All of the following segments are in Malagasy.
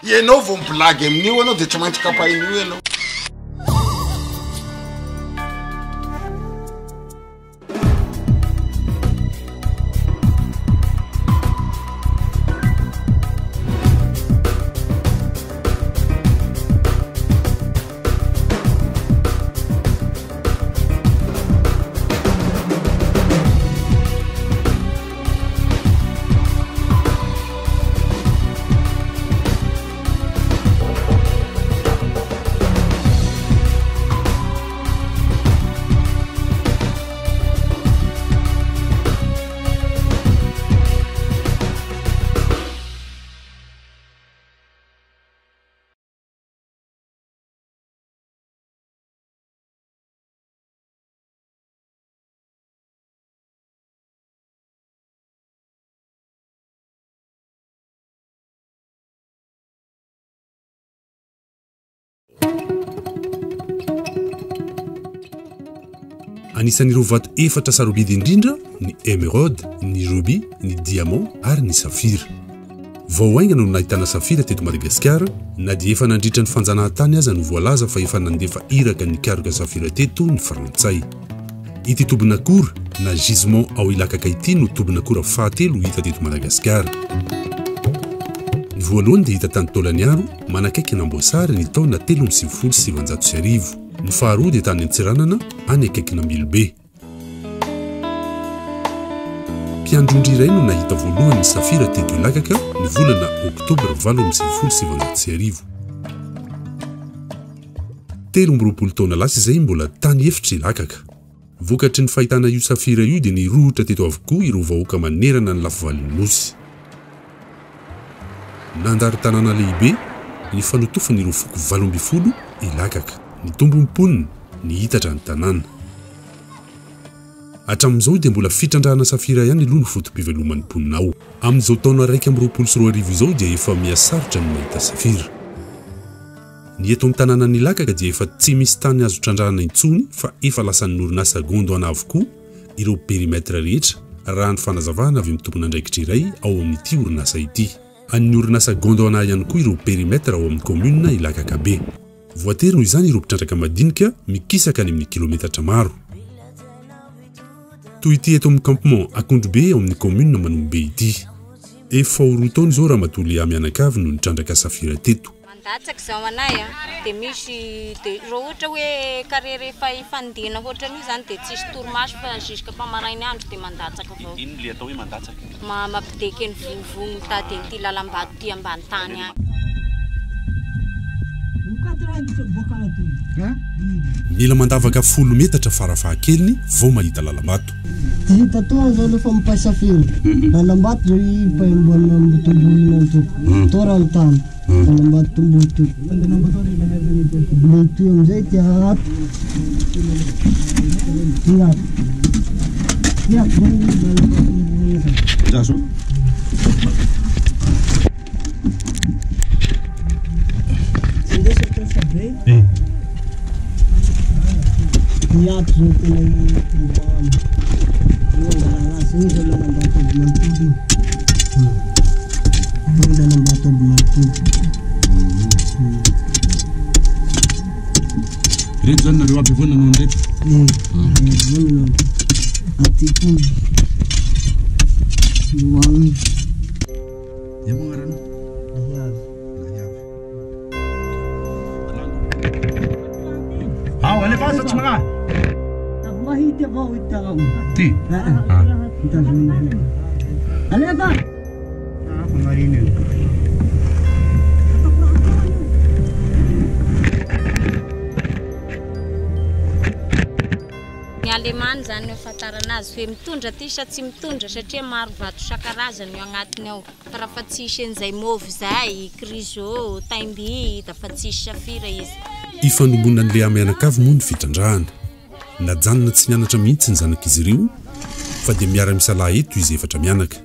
ianao vao miblagy amin'io anao dia tsy maintsy kapahin'io ianao. Anisan'ireo vato efatra sarobidy indrindra ny émeraude, ny rubis, ny diamant ary ny safira. Vao haingana no nahitana safira teto Madagasikara, na dia efa nandritra ny fanjanahantany aza no voalaza fa efa nandefa iraka ny karoka safira teto ny Frantsay. Ity tobin'akora na gisement ao ilakaka ity no tobin'akora fahatelo hita teto Madagasikara. Ny voalohany dia hita tany Tolaniaro, manakaiky namboasary ny taona 377. Ny faharoa dia tany Antsiranana any akaikina Milobe. Mpiandrondry iray no nahita voalohany ny safira teto ilakaka ny volana Oktobra 1877. 13 taona lasa izay mbola tany efitra ilakaka. Vokatry ny fahitana io safira io dia nirohitra teto avokoa ireo vahoaka manerana ny lafivalin'ny nosy. Nandary tanàna lehibe ny fanotofan'ireo foko 80 ilakaka. Ny tombom-poniny ny hitatra ny tanàna. Hatramin'izao dia mbola fitrandrahana safira ihany aloha ny fotom-piveloman'ny mponina ao. Amin'izao taona 124 izao dia efa mihasarotra ny mahita safira. Ny eto amin'ny tanàna ny ilakaka dia efa tsy misy tany azo trandrahana intsony fa efa lasan'ny orinasa Gondwana avokoa ireo périmètre rehetra raha ny fanazavana avy amin'ny tompon'andraikitra iray ao amin'ity orinasa ity. An'ny orinasa Gondwana ihany koa ireo périmètre ao amin'ny commune ilakaka be. Voatery noho izany ireo mpitrandraka madinika mikisaka any amin'ny kilometatra maro. Toy ity eto amin'ny campement Akondrobe ao amin'ny commune Manombe ity. Efa roa taona izao raha matoly mianakavy no nitrandraka safira teto. Mandatsaka izao anay dia misy raha ohatra hoe carré rehefa ifandina ohatran'io izany dia tsisy torimaso fa jusqu'à pamarainy andro dia mandatsaka avao. Ino le atao hoe mandatsaka? Mampideka ny vovono mitady an'ity lalam-bato ty ambany tany any. Mila mandavaka 10 metatra farafahakeliny vao mahita lalam-bato. Hita toa zao lefa mipasafira. Lalam-bato zao ipaimboana mbotombolina to. Tora ny tany. Lalam-bato tomboto. Mety amizay ty ato. Zaso. Yato zao tena tombana. Io lalam-bato aby mantodo. Lalam-bato aby mantodo. Reto zany nareo aby avao nanao an'ireto? Nanao. Aty koa. Loagny. Ia mo agnarana? Ao, alefa sa tsy magnahy? Mahity avao ita. Ty? Alefa! Marino. Ny alemany zany no ahafantarana azy hoe mitondra ty sa tsy mitondra satria maro vato isan-karazany io agnatiny ao. Fa raha fa tsisy an'izay mauve zay, criseo, taimby, da fa tsisy safira izy. Ifanombona an'ilay amianakavy moa ny fitrandrahana. Najanona tsy mianatra mihitsy ny zanak'izy ireo fa dia miara-misalahy eto izy efatra mianaka.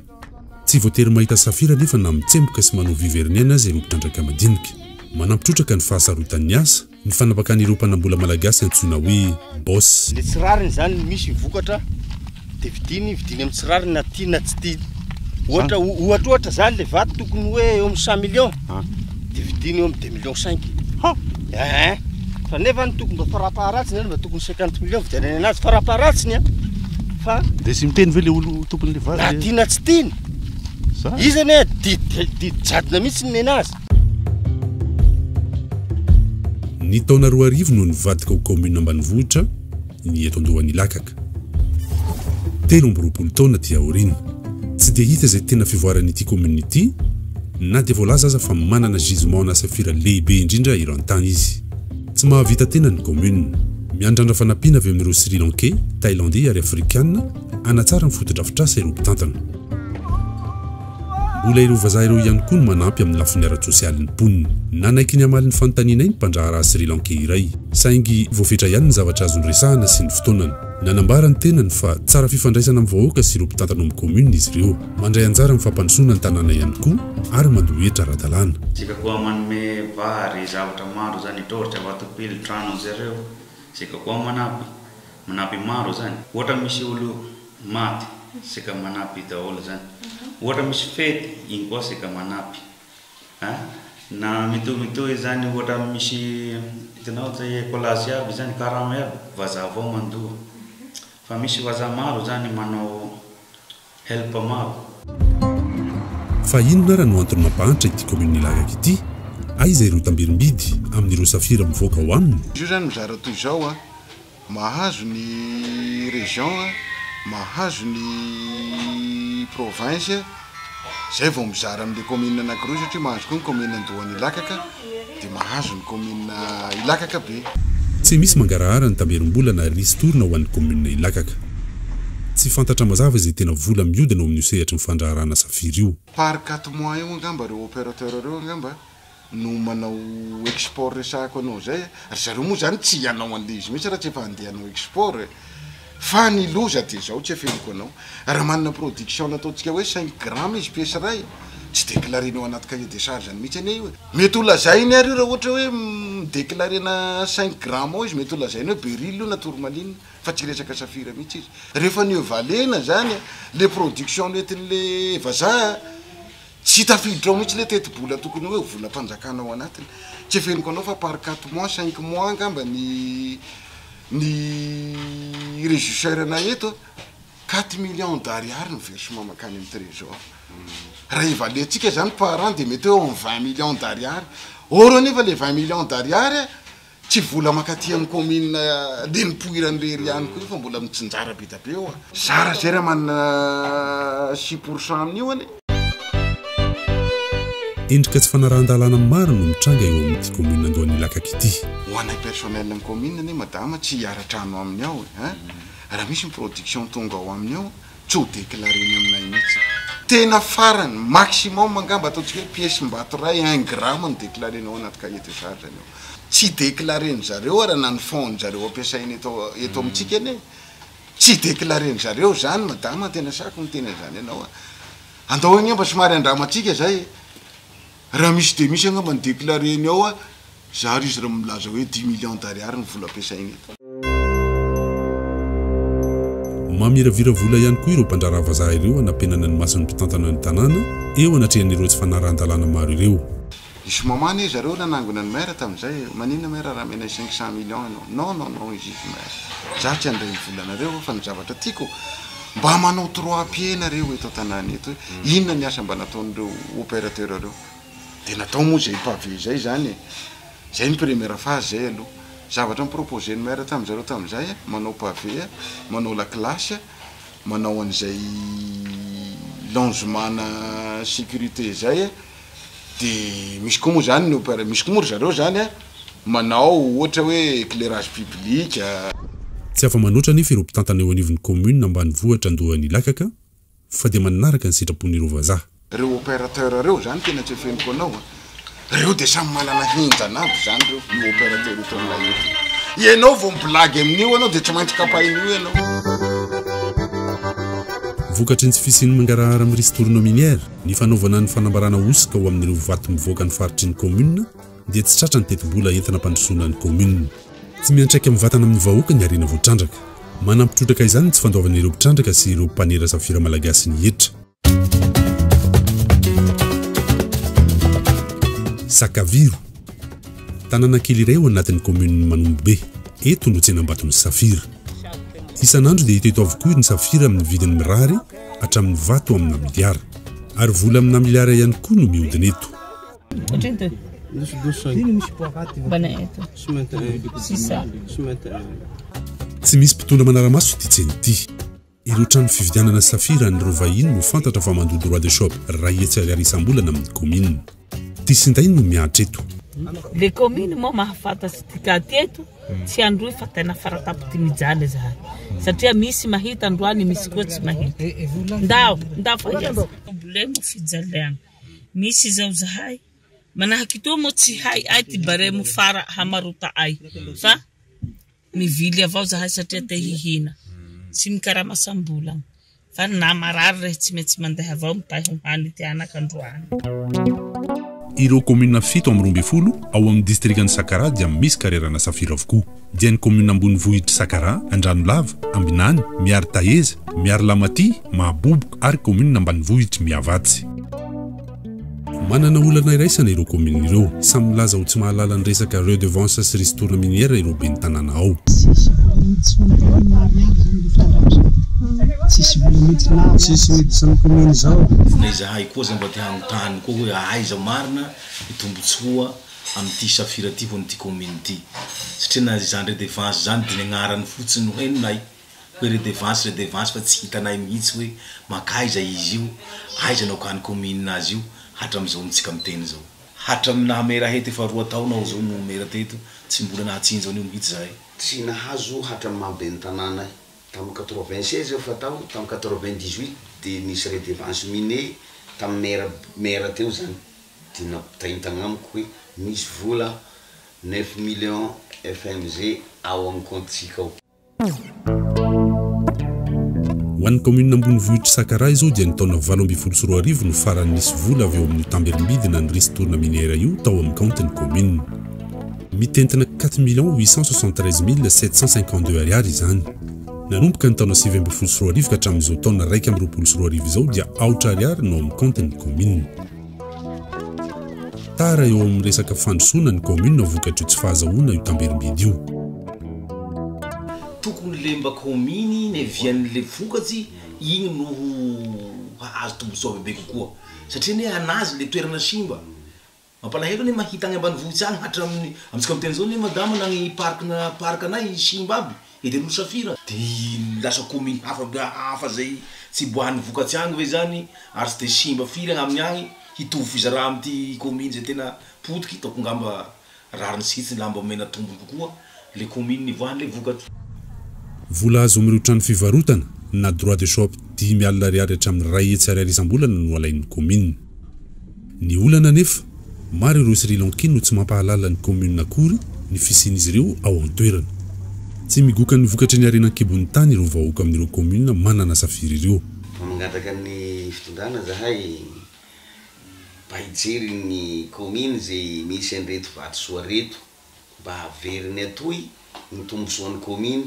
Tsy voatery mahita safira nefa na mitsemboka sy manao viverniana azy ireo mpitrandraka madinika. Manampitrotraka ny fahasarotan'ny asa ny fanapakan'ireo mpanambola malagasy antsoina hoe boss. Le tsirariny zany misy vokatra dia vidiny amin'ny tsirariny na tia na tsy tia. Ohatra zany le vato tokony hoe eo amin'ny 100 millions. dia vidiny eo amin'ny 2 millions 5. Fa nefa ny tokony mba farapaharatsiny mba tokony 50 millions vidianany anazy farapaharatsiny fa dia sy miteny ve le olo tompon'le vazy raha tiana tsy tiany izy ane didijadona mihitsy ny anazy. Ny taona 2 arivo no nivadika ho commune ambanivohitra ny eto Andohanilakaka. 13 taona dia aoriana. Tsy dia hita izay tena fivoaran'ity commune ity na dia voalaza aza fa manana gisement na safira lehibe indrindra iran-tany izy. Tsy mahavita tena ny commune miandrandra fanampiana avy amin'ireo Sri Lankais, Thaïlandais ary Afrikanina anatsara ny fotodrafitrasa ireo mpitantana. Mbola ireo vazaha ireo ihany koa no manampy amin'ny lafiny ara-tsosialy ny mponina. Nanaiky ny amaly ny fanontaniana iny mpandraharaha Sri Lankais iray. Saingy voafetra ihany ny zavatra azony resahana sy ny fotoanany. Nanambarany tenany fa tsara fifandraisana amin'ny vahoaka sy ireo mpitantana amin'ny commune izy ireo. Mandray anjara amin'ny fampandrosoana ny tanàna ihany koa ary mandohetra ara-dalàna. Sika koa manome vary zavatra maro zany tohatra vatopily trano zareo. Sika koa manampy maro zany. Ohatra misy olo maty, sika manampy daholo zany. Ohatra misy fety, iny koa sika manampy. Na mitohy zany ohatra misy hitanao zay collage aby zany karama aby vazaha vao mandoa. Fa misy vazaha maro zany manao help maro. Fa inona raha no antony mampahantitra ity commune Ilakaka ity? Aiza ireo tambirimbidy amin'ireo safira mivoaka ho aminy? Io zany mizara toy izao mahazo ny région mahazo ny province zay vao mizara amin'le commune anankiroa satria mahazo koa ny commune Andohanilakaka dia mahazo ny commune Ilakaka be. Tsy misy mangarahara ny tamberim-bola na ristourna ho an'ny commune Ilakaka. Tsy fantatra mazava izay tena vola mihodina ao amin'ny sehatra ny fandraharana safira io. Par 4 mois eo angamba reo opérateur reo angamba no manao export resako anao zay ary zareo moa zany tsy ianao an'le izy mihitsy raha tsy efa handeha hanao export fa ny loza dia zao tsy efeniko anao raha manana production nataontsika hoe 5 grammes izy pièce ray tsy déclarenao anaty cahier de charge any mihitsy ane io mety ho lazainy ary raha ohatra hoe midéclarena 5 grammes ao izy mety ho lazainy hoe beryl io na tourmaline fa tsy resaka safira mihitsy izy rehefa ny valena zany le production netin'le vazaha tsy tafiditra ao mihitsy le teti-bola tokony hoe vola mpanjakana ao anatiny tsy efeniko anao fa par 4 mois 5 mois angamba ny régisseur na eto 4 millions d'ariary ny versement makany amin'ny trésor raha ivalentsika zany par an dia mety hoe 20 millions d'ariary oro nefa le 20 millions d'ariary tsy vola makaty amin'ny commune le nipoiran'le riany koa fa mbola mitsinjara bita be eo zara zay raha manana 6% amin'io ane. Endrika tsy fanarahan-dalàna maro no mitranga eo amin'ity commune Andohanilakaka ity. Ho anay personnel amin'ny commune ane madama tsy hiara-trano amin'ny ao raha misy ny production tonga ao amin'ny ao tsy ho déclareny aminay mihitsy tena farany maximum angamba ataontsika hoe pièce mbato ray 1 gramme no déclarenao anaty cahier de charge any ao tsy déclareny zareo raha na ny fond zareo ampiasainy eto amintsika ane tsy déclareny zareo zany madama tena sako ny tena zany ianao andao igny mba somary andramatsika zay raha misy dia misy angamba ny déclareny ao zary izy raha milaza hoe 10 millions d'ariary ny vola ampiasainy eto. Mamiravira vola ihany koa ireo mpandraraha vazaha ireo anampenana ny mason'ny mpitantana ny tanàna eo anatrehan'ireo tsy fanarahan-dalàna maro ireo. Isy mamany zareo nanangona ny maire tamin'izay manina maire raha mena 500 millions ianao non izy maire za tsy andray volanareo fa ny zavatra tiako mba manao 3 pieds nareo eto tanàna eto inona ny asa mba nataon'ireo opérateur reo dia natao moa zay pavé zay zany zay ny première phase zay aloha zavatra miproposé ny maire tamin'izareo tamin'izay manao pavé manao la classe manao an'izay longement na sécurité zay dia misy koa moa zany ny opéra misy koa moa zareo zany manao ohatra hoe éclairage public. Tsy afa-manoatra nefa ireo mpitantana eo anivon'ny commune ambanivohitra Andohanilakaka fa dia manaraka ny sitrapon'ireo vazaha. Reo opérateur reo zany tena tsy efeniko anao reo dia samy manana hinjana aby zany reo ny opérateur eto aminay eto ianao vao miblagy amin'io anao dia tsy maintsy kapain'io ianao. Vokatry ny tsy fisian'ny mangarahara amin'ny ristourna minière ny fanaovana ny fanambarana osika ho amin'ireo vato mivoaka ny faritry ny commune dia tsy tratra ny teti-bola entina mpandrosoana ny commune. Tsy miantraika amin'ny vatana amin'ny vahoaka ny arena voatrandraka manampitrotraka izany tsy fandaovan'ireo mpitrandraka sy ireo mpanera safira malagasy ny hetra. Sakaviro tanàna kely iray ao anatin'ny commune Manombobe eto no tsenambaton'ny Safira. Isan'andro dia hita eto avokoa ny Safira amin'ny vidiny mirary hatramin'ny vato amina miliara ary vola amina miliara ihany koa no mihodina eto. Tsy misy mpitondra manaramaso ity tsena ity. Ireo trano fividianana Safira ny vahiny no fantatra fa mandodo roi de shop ray hetsy ariary isam-bolana amin'ny commune. Tisinday no miatra eto. Le commune moa mahafantatsy tikaty eto tsy androy fa tena faratapo mijaly zahay satria misy mahita androany misy koa tsy mahita. Ndao fa problème fijaliana misy zao zahay manahaky to mo tsy hay ay ty baremo fara hamarota ay fa mivily avao zahay satria te hihina tsy mikarama sambola fa na marary re tsy mety mandeha avao mitahy hany ty anak'androany. Ireo commune 7 amby 12 ao amin'ny distriktan'ny Sakara dia misy karerana Safira avokoa. Dia ny commune Ambonivohitra Sakara, Andranolava, Ambinany, miary Taheza, miary Lamati, Mahaboboka ary commune Ambanivohitra Miavatsy. Manana olana iraisana ireo commune ireo, samy milaza ho tsy mahalala ny resaka redevance sy ristourna minière ireo ben'ny tanàna ao. Tsisy mety samy commune zao. Na izahay koa zany mba te hanontany koa hoe aiza marina itombotsoa amin'ity Safira ty vo n'ity commune ty. Satria na zany redevance zany dia agnarany fotsiny ho henonay hoe redevance fa tsy hitanay mihitsy hoe makaiza izy io, aiza nao kany commune azy io hatram'izao mitsika miteny zao. Hatramina mera hety efa 2 taona ao zao no mera teto tsy mbola nahatsinjao anio mihitsy zahay. Tsy nahazo hatraminy mahaben'ny tanàna tamin'ny 96 efa tao, tamin'ny 98 dia nisy redevance minier tamin'ny mera teo zany dia nampitaintagna amiko hoe misy vola 9 millions FMG ao amin'ny comptetsika ao. Ho an'ny commune Ambonivohitra Sakara izao dia ny taona 2024 no farany nisy vola avy eo amin'ny tamberimidina ny ristourna minière io tao amin'ny compte-ny commune. Mitentina 4 752 ariary izany. Nanomboka ny taona 2024 ka hatramin'izao taona 2024 izao dia 4 ariary no amin'ny compte-ny commune. Tara eo amin'ny resaka fandrosoana ny commune vokatry tsy fahazahoana io tamberimbidy io. Tokony le mba commune nevian'le vokatsy igny no hahazo tombotsoa bebe kokoa satria ne anazy le toerana simba mampalahelo ne mahita agny ambanivohitsy agny hatramin'ny amitsika miteny zao ne madama nagny parkanay simba aby eden'olo Safira dia lasa commune hafa zay tsy boahany vokatsy agny ve zany ary tsy de simba firy agny amin'ny agny hitovy fizara amin'ity commune zay tena potiky taoko ngamba rariny sitsy lamba mena tombony kokoa le commune nivoahany le vokatsy. Vola azo amin'ireo trano fivarotana na droit de shop 10 alina ariary hatramin'ny ray hetsy ariary isam-bolana no alain'ny commune. Ny olana nefa maro ireo Sri Lankien no tsy mampahalala ny commune akory ny fisian'izy ireo ao an-toerana. Tsy migoka ny vokatry ny arenan-kibon'ny tany ireo vahoaka amin'ireo commune manana Safira ireo. Mangataka ny fitondrana zahay mba hijery ny commune zay misy an'ireto vatosoa reto mba haveriny atoy ny tombosoan'ny commune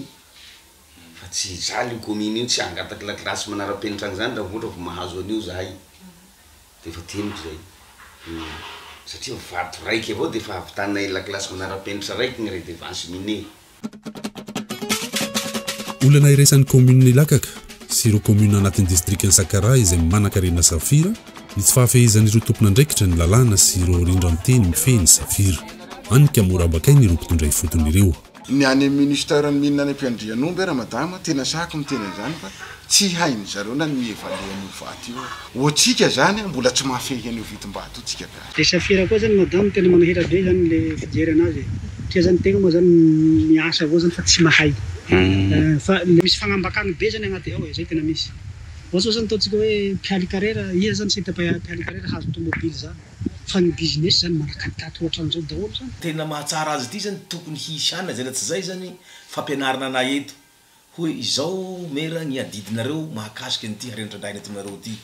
fa tsy zaly io commune io tsy angataka lakilasy manara-penitra zany raha ohatra vo mahazo an'io zahay dia efa teniko zay satria vato raiky avao dia efa havitanay lakilasy manara-penitra raiky ny redevance minier. Olana iraisan'ny commune Lakaka sy ireo commune anatin'ny distriktan'ny Sakara izay manan-karena Safira ny tsy fahafehezan'ireo tompon'andraikitra ny lalàna sy ireo rindran-teny mifehy ny Safira. Anika mora abakainy ireo mpitondra ifotony ireo. Ny any ministère ny minina any ampiandrian'omby ra madama tena sako miteny zany fa tsy hainy zareo na ny mievalen'io vaty io. Ohatsika zany mbola tsy mahafehy an'io vitim-bato tsika ka. Le Safira koa zany madama tena manahira be zany le fijery anazy. Tia zany tegna moa zany miasa avao zany fa tsy mahay. Fa misy fagnambakany be zany agnaty ao zay tena misy. Ohatsy zany ataontsika hoe mpialy carrière iha zany tsy hita mpialy carrière hazo tomobily zany. Fa ny business zany manakatikaty ohatran'izao daholo zany. Tena mahatsara azy ity zany tokony hisana zay tsy zay zany fampianarana anay eto hoe izao mera ny adidinareo mahakasika an'ity harendradrainy etonareo ity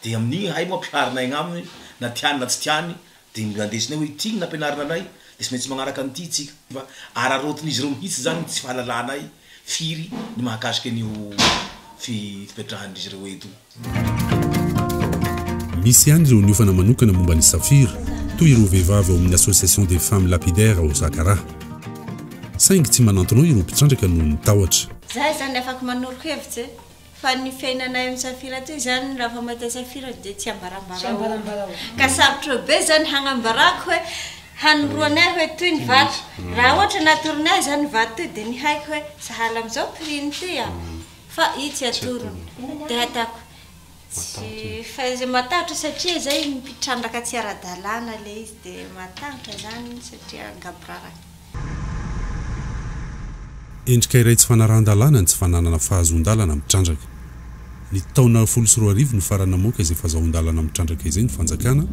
dia amin'igny hay moa ampiarinay agnaminy na tiany na tsy tiany dia mandesinay hoe ity nampianarina anay dia tsy maintsy magnaraka an'ity itsika fa ararotin'izy ireo mihitsy zany tsy fahalalànay firy ny mahakasika an'io fipetrahan'izy ireo eto. Misy ihany ireo niofana manokana momba ny Safira toy ireo vehivavy ao amin'ny association des femmes lapidaires ao Sakara. Saingy tsy manantonao ireo mpitrandraka noho ny tahotra. Zahay zany afaka manoro hevitra fa ny fiainanay amin'ny Safira ty zany raha fa mahita Safira dia tsy ambarambara. Ka sarotra be zany hagnambarako hoe hanoroanay hoe toy ny vato. Raha ohatra natoronay zany vato toy dia ny haiko hoe sahala amin'izao prix-ny ty fa i tsy atorony dia ataoko tsy fa izay matahotra satria zay mpitrandraka tsy ara-dalàna le izy dia matahotra zany satria gabrara. Endrika iray tsy fanarahan-dalàna ny tsy fananana fahazon-dalana mitrandraka. Ny taona 14 no farany namoaka izay fahazoan-dalana mitrandraka izay ny fanjakana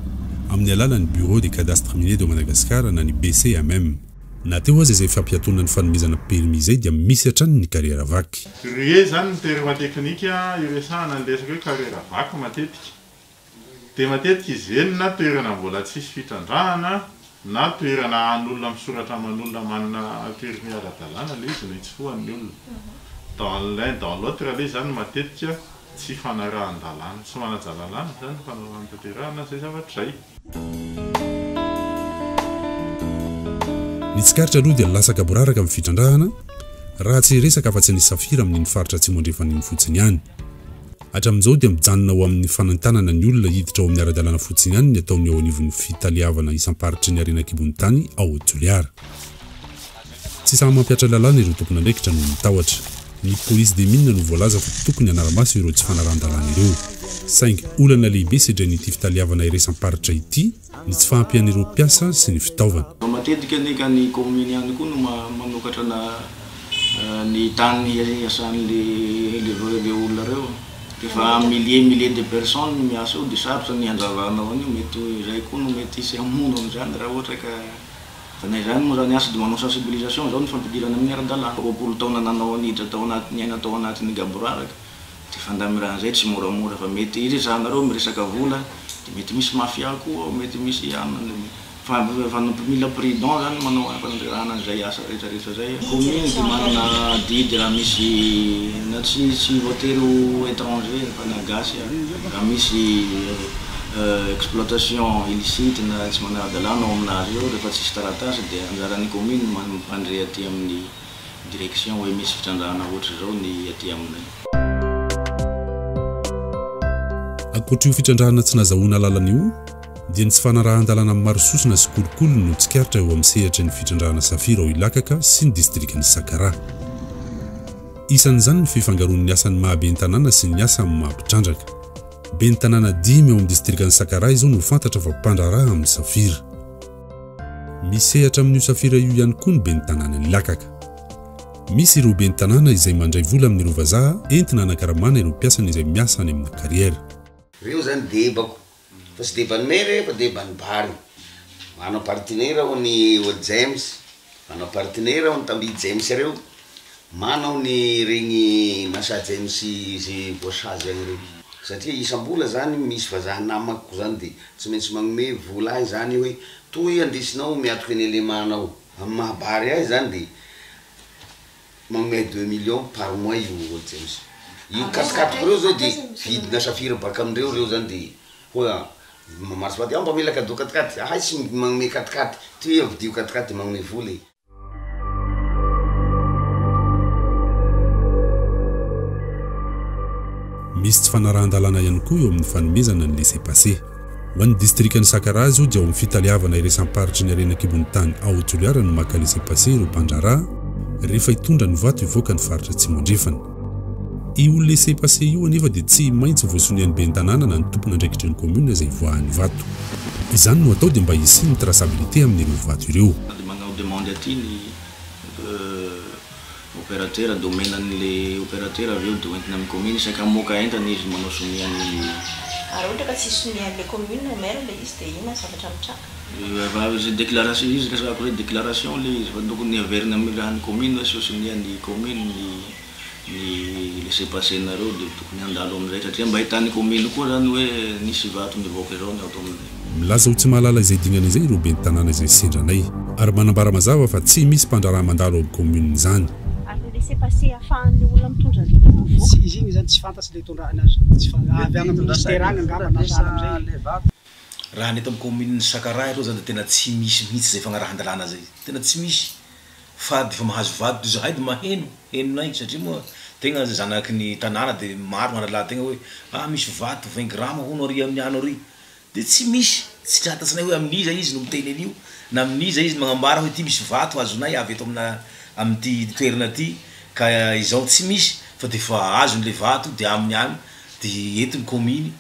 amin'ny alalan'ny Bureau des cadastres miniers de Madagascar na ny BCMM. Na teo azy izay fampiatona ny fanomezana permis izay dia misy hatrany ny carrière vaky. Re zany ny terme teknika iresahana ny resaka hoe carrière vaky matetika. Dia matetika izy eny na toerana mbola tsisy fitrandrahana na toerana an'olona misoratra aman'olona manana permis ara-dalàna le izy no hitsofohan'ny olona. Dans l'autre le zany matetika tsy fanarahan-dalàna, tsy manaja-lalàna zany fanarahan-tanterahana zay zavatra zay. Ny tsikaritra aloha dia lasaka boraraka amin'ny fitrandrahana raha tsy resaka afa-tsy ny Safira amin'ny faritra tsy mandrefan'iny fotsiny ihany. Hatramin'izao dia mijanona ao amin'ny fanantanana ny olona hiditra ao amin'ny ara-dalàna fotsiny ihany ny ataony ao anivon'ny fitaliavana isam-paritry ny arenakibon'ny tany ao Toliara. Tsy samy mampiatra lalàna ireo tompon'andraikitra noho mitahotra. Ny police des mines no voalaza fa tokony hanara-maso ireo tsy fanarahan-dalàna ireo. Saingy olana lehibe sedran'ity fitaliavana iresamparitra ity ny tsy fahampian'ireo mpiasa sy ny fitaovana. Matetika neka ny commune ihany koa no manokatra ny tany iasan'le olona reo. Efa milliers de personnes miasa io dia sarotra ny handravanao an'io mety izay koa no mety hisy hamono amin'izany raha ohatra ka tanay zany moa zany asa dia manao sensibilisation zao ny fampidirana amin'ny ara-dalàna. 20 taona nanao aniditra tao anatin'ny aina tao anatin'ny gaboraraka dia fandamiran'izay tsy moramora fa mety iresanareo miresaka vola dia mety misy mafia koa mety misy mila prudent zany manao fanandrarana an'izay asa rehetrarehetra zay. Commune dia manana didy raha misy na tsy voatery étranger fa na gasy raha misy exploitation illicite na tsy manara-dalàna ao aminazy eo rehefa tsisy taratasy dia anjaran'ny commune mampandre aty amin'ny direction hoe misy fitrandrahana ohatra zao ny aty aminay. Ankoatr'io fitrandrahana tsy nazahoana lalana dia ny tsy fanarahan-dalàna amin'ny maro sosona sy kolokolo no tsikaritra eo amin'ny sehatra ny fitrandrahana Safira ao Ilakaka sy ny distrikan'ny Sakara. Isan'izany ny fifangaroan'ny asan'ny mahabe ny tanàna sy ny asa amin'ny mahampitrandraka. Be ny tanàna 5 ao amin'ny distrikan'ny Sakara izao no fantatra fa mpandraraha amin'ny Safira. Misy sehatra amin'io Safira io ihany koa ny be ny tanàna ny Ilakaka. Misy ireo be ny tanàna izay mandray vola amin'ireo vazaha entina hanakaramana ireo mpiasany izay miasa any amin'ny carrière. Reo zany debako fa tsy debany mere fa debany bary. Manao partenaire ao ny James, manao partenaire ao ny Tambi James reo, manao ny regny Nasa James zay boissage agny reo. Satria isam-bola zany misy vazaha namako zany dia tsy maintsy magnome vola ahy zany hoe toy andesinao miatoky ny elemanao. Amin'ny mahabary ahy zany dia magnome 2 millions par mois io James. Io katikatiko reo zao dia vidina Safira baka amindreo reo zany dia hoa mamarsy vaty mba mila cadeau katikaty ahay tsy magnome katikaty toy vidio katikaty magnome vola. Misy tsy fanarahan-dalàna ihany koa eo amin'ny fanomezana ny laissez-passer. Ho an'ny distrikan'ny Sakara zao dia ao amin'ny fitaliavana iresamparitra ny arenakibon'ny tany ao Toliara no maka laissez-passer ireo mpandraraha rehefa hitondra ny vato hivoaka ny faritra tsy mandrefana. Io laissez-passer io anefa dia tsy maintsy voasonian'ny be ny tanàna na ny tompon'andraikitry ny commune izay voahan'ny vato. Izany no atao dia mba hisy ny traçabilité amin'ireo vato ireo. Magnao demande aty ny opérateur domenan'le opérateur avy eo dia hoentina amin'ny commune isaka moka entana izy manao soniany. Raha ohatra ka tsy sonian'le commune maire le izy dia ina zavatra mitraka. Izy déclaration izy resaka hoe déclaration le izy fa tokony averina amin'ny rahan'ny commune hoe sonian'ny commune ny laissez-passer nareo dia tokony handalo amin'izay satria mba hitan'ny commune koa zany hoe nisy vato mivoaka izao ny ato amin'izay. Milaza ho tsy mahalala izay dinana izay ireo be ny tanàna izay sendranay ary manambara mazava fa tsy misy mpandraraha mandalo ao commune zany. Laissez-passer afahan'ny olona mitondra izy igny zany tsy fantatsy le tondrahana azy. Tsy avy agny amin'ny ministère agny angamba na sahala amin'izay. raha ny eto amin'ny commune Sakara reo zany tena tsy misy mihitsy zay fagnarahan-dalàna zay tena tsy misy fa de fa mahazo vady zahay de maheno henonay satria moa tegna zanaky ny tanàna de maro manala tegna hoe misy vato 20 grammes hono ary amin'ny ano ary de tsy misy tsy tratatsinay hoe amin'iza izy no miteny an'io na amin'iza izy magnambara hoe ty misy vato azonay avy eto amin'ty toerana ty ka izao tsy misy fa de fa azon'le vato de amin'ny any de entiny commune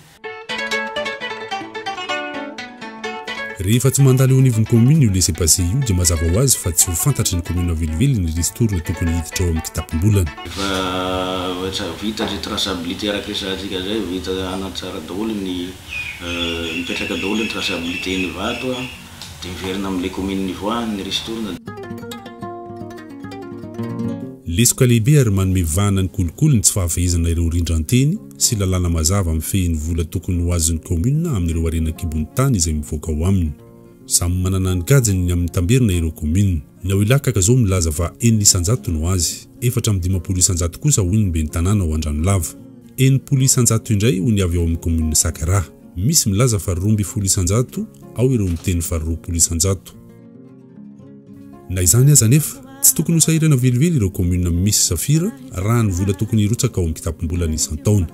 rehefa tsy mandalo eo anivon'ny commune io laissez passer io dia mazava ho azy fa tsy ho fantatry ny commune vilivily ny ristourna tokony hiditra ao amin'ny kitapom-bolana fa vita zay traçabilité araky zay vita anatsara daholo ny mipetraka daholo ny traçabilité ny vato de miverina amin'le commune nivoahany ny ristourna lesoka lehibe ary manome vahana ny kolokolo ny tsy fahafaizana ireo rindran-teny sy lalàna mazava amin'ny fehiny vola tokony ho azon'ny commune amin'ireo arenan-kibon'ny tany izay mivoaka ao aminy samy manana ny gajany amin'ny tamberina ireo commune na ho ilakaka zao milaza fa 900 no azy 450 kosa hoy ny ben'ny tanàna ao Andranolava 900 indray ho ny avy ao amin'ny commune Sakara misy milaza fa 200 ao ireo miteny fa 200 na izany aza nefa tsy tokony ho sahirana velively ireo commune misy safira raha ny vola tokony hirotsaka ao amin'ny kitapom-bolana isan-taona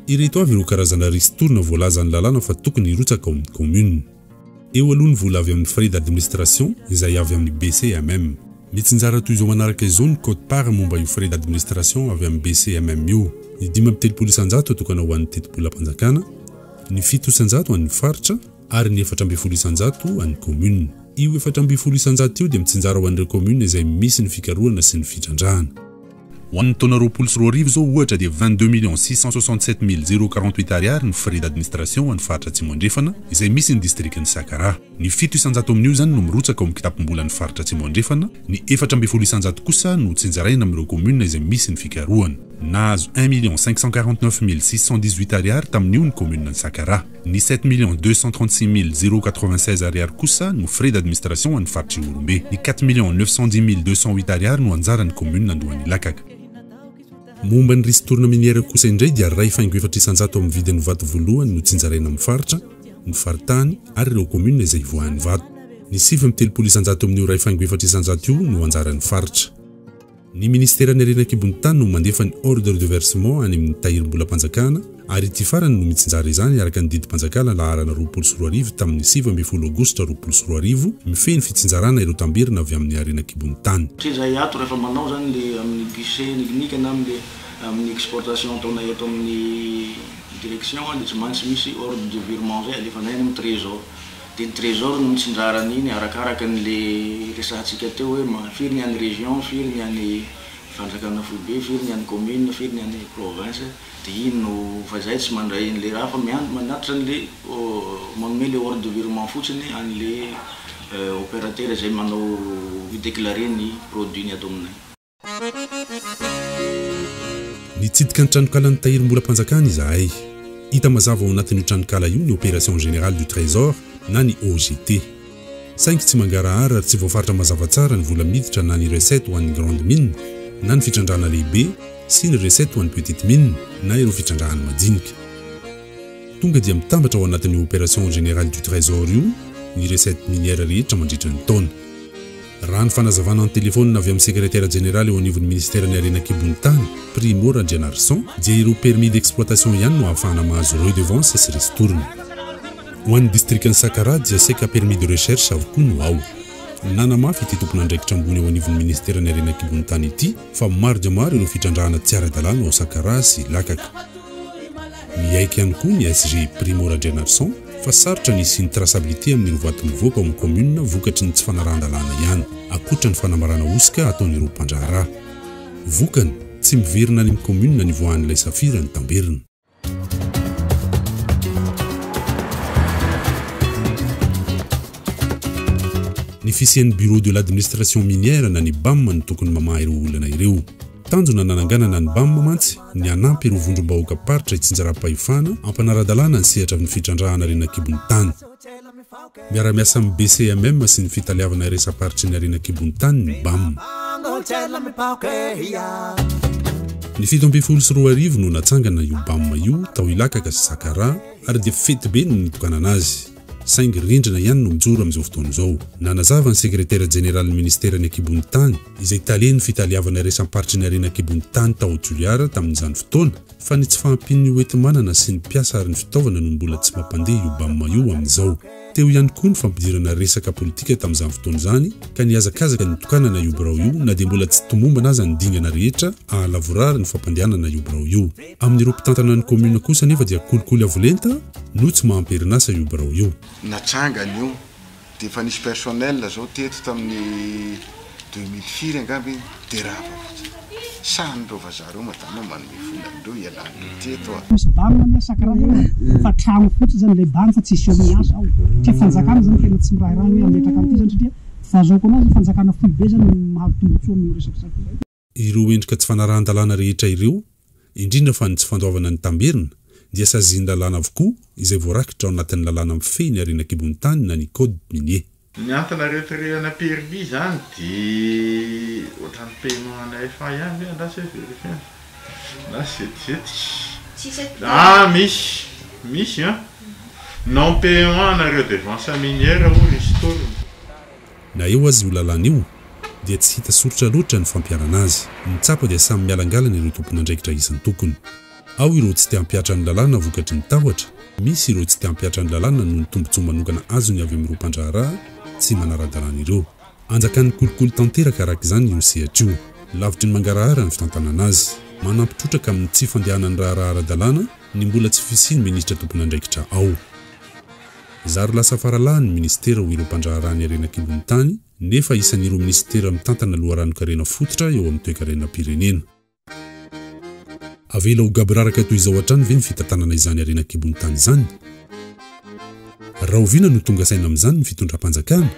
ireto avy ireo karazana ristourna voalaza ny lalàna fa tokony hirotsaka ao amin'ny commune eo aloha ny vola avy amin'ny frais d'administration izay avy amin'ny BCMM mitsinjara toy izao manaraka izao ny code part momba io frais d'administration avy amin'ny BCMM io ny 5,100 tokana ho an'ny teti-bolam-panjakana ny 700 an'ny faritra ary ny 4,100 an'ny commune io 4,100 io dia mitsinjara ho an'ireo commune izay misy ny fikarohana sy ny fitrandrahana ho an'ny taona roapolo sy roa arivo zao ohatra dia 22 667 048 ariary ny frais d'administration an'ny faritra Atsimo andrefana izay misy ny distriktin'ny Sakara ny 700 amin'io zany no mirotsaka ao amin'ny kitapom-bolan'ny faritra Atsimo andrefana ny 4,100 kosa no tsinjaraina amin'ireo commune izay misy ny fikarohana nahazo 1 549 618 ariary tamin'io ny commune ny Sakara ny 7 236 096 ariary kosa no frais d'administration an'ny faritra Orombe ny 4 910 208 ariary no anjarany commune Andohany Lakaka momba ny ristourna minière kosa indray dia ray faingo 400 amin'ny vidin'ny vato voalohany no tsinjaraina amin'ny faritra ny faritany ary ireo commune izay voahan'ny vato ny 7,100 amin'io ray faingo 400 io no anjaran'ny faritra ny ministère ny arenan-kibon'ny tany no mandefa ny ordre de versement any amin'ny tahirim-bolam-panjakana ary ity farany no mitsinjara izany araka ny didim-panjakana laharana 24 tamin'ny 7 aogositra 24 mifehy ny fitsinjarana ireo tamberina avy amin'ny arenan-kibon'ny tany zay ato rehefa manao zany le amin'ny guichet clinique na amin'ny exportation ataona eto amin'ny direction de tsy maintsy misy ordre de virement zay alefanay amin'ny trésor de ny trésor no mitsinjarany iny arakaraka n'le resahantsika teo hoe firy ny an'ny région firy ny an'ny fanjakana foibe firy ny an'ny commune firy ny an'ny province de iny no fa zay tsy mandray n'le raha fa manatitra n'le manome le ordre de virement fotsiny an'le opérateur zay manao déclarer ny produit ny ato aminay nitsidika ny tranokalan'ny tahirim-bolam-panjakana izahay hita mazava ao anatin'io tranokala io ny opération générale du trésor na ny OGT saingy tsy mangarahara ary tsy voafaritra mazava tsara ny vola miditra na ny recette ho an'ny grande mine na ny fitrandrahana lehibe sy ny recette ho an'ny petite mine na ireo fitrandrahana majinika tonga dia mitambatra ao anatin'ny opération générale du trésor io ny recette minière rehetra mandritra ny taona raha ny fanazavana amin'ny telefônina avy amin'ny secrétaire général eo anivon'ny ministère ny arenan-kibon'ny tany Primo Randrianarson dia ireo permis d'exploitation ihany no ahafahana mahazo redevance sy ristourna ho an'ny distriktin'ny Sakara dia seka permis de recherche avokoa no ao nanamafy ity tompon'andraikitra ambony ao anivon'ny ministère ny arenan-kibon'ny tany ity fa maro dia maro ireo fitrandrahana tsy ara-dalàna ao Sakara sy Lakaka miaiky ihany koa ny SG Primo Randrianarson fa sarotra nisy ny traçabilité amin'ny rovato mivoaka ao amin'ny commune vokatry ny tsy fanarahan-dalàna ihany akoatra ny fanamarana osika ataon'ireo mpandraharaha vokany tsy miverina any amin'ny commune nivoahan'ilay safira ny tamberina ny fisian'ny bureau de l'administration minière na ny BAM ny tokony mamaha ireo olana ireo tanjona nananganana ny BAM mantsy ny anampy ireo vondrom-bahoaka paritra itsinjara-pahefana ampanara-dalàna ny sehatra ny fitrandrahana arenan-kibon'ny tany miara-miasa amin'ny BCMM sy ny fitaliavana resa-paritry ny arenan-kibon'ny tany ny BAM ny 7 no natsangana io BAM io tao Ilakaka sy Sakara ary dia fety be no nitokana anazy saingy rindrina ihany no mijoro amin'izao fotoana izao. Nanazava ny sekretera jeneraly ministerany Akibony Tany izay taleny fitaliavana resam-paritry ny arena Akibony Tany tao Joliara tamin'izany fotoana fa ny tsy fahampian'ny hoenti-manana sy ny mpiasa ary ny fitaovana no mbola tsy mampandeha io bamma io amin'izao. Teo ihany koa ny fampidirana resaka politika tamin'izany fotoana izany ka niazakazaka ny tokanana io birao io na dia mbola tsy tomombana aza ny dingana rehetra ahalavorary ny fampandehanana io birao io. Amin'ireo mpitantana ny commune kosa nefa dia kolikoly avolenta no tsy mahamperinasa io birao io. Natsangany io dia efa nisy personnel zao teto tamin'ny 2004 angamba dia rava san'ireo vazareo madama manome volan'ireo ialany teto misy banina ny asa karaha fa trano fotsy zany ilay bany fa tsy isy eo miasa ao tia fanjakana zany tena tsy mirahiraha hoe ametraka amin'ity zany satria fazoko anazy fanjakana fohy be zany mahatombontsoa amin'io resakisaka. Ireo endrika tsy fanarahan-dalàna rehetra ireo indrindra fa ny tsy fandoavana ny tamberina dia saziny lalàna avokoa izay voarakitra ao anatin'ny lalàna mifehy ny arena Akibony Tany na ny code minier. Ny antana rehetrarehana permis zany dia ohatran'ny paiement ana efa ihany hoe andasy vérifier na misy non paiement na redevance minière ho restaurant. Na eo azy io lalàna io dia tsy hita soritra loatra ny fampiarana azy. Ny tsapa dia samy mialangalana ireo tompon'andraikitra isan'ny tokony. Ao ireo tsy tia hampiatra ny lalàna vokatry ny tahotra, misy ireo tsy tia hampiatra ny lalàna noho ny tombontsoa manokana azony avy amin'ireo mpandraharaha tsy manara-dalàna ireo. Anjakan'ny kolikoly tanteraka araka izany io sehatra io, lavitry ny mangarahara ny fitantanana azy, manampitrotraka amin'ny tsy fandehanan'ny raharaha ara-dalàna ny mbola tsy fisiny ministra tompon'andraikitra ao. Zary lasa faralahy ny ministera ho ireo mpandraharaha ny arena Akibony Tany nefa isan'ireo ministera mitantana loharano-karena fototra eo amin'ny toe-karena pirenena. Avela ho gabraraka toy izao hatrany ve ny fitantanana izany arena Akibony Tany izany? Raha oviana no tonga saina amin'izany ny fitondram-panjakana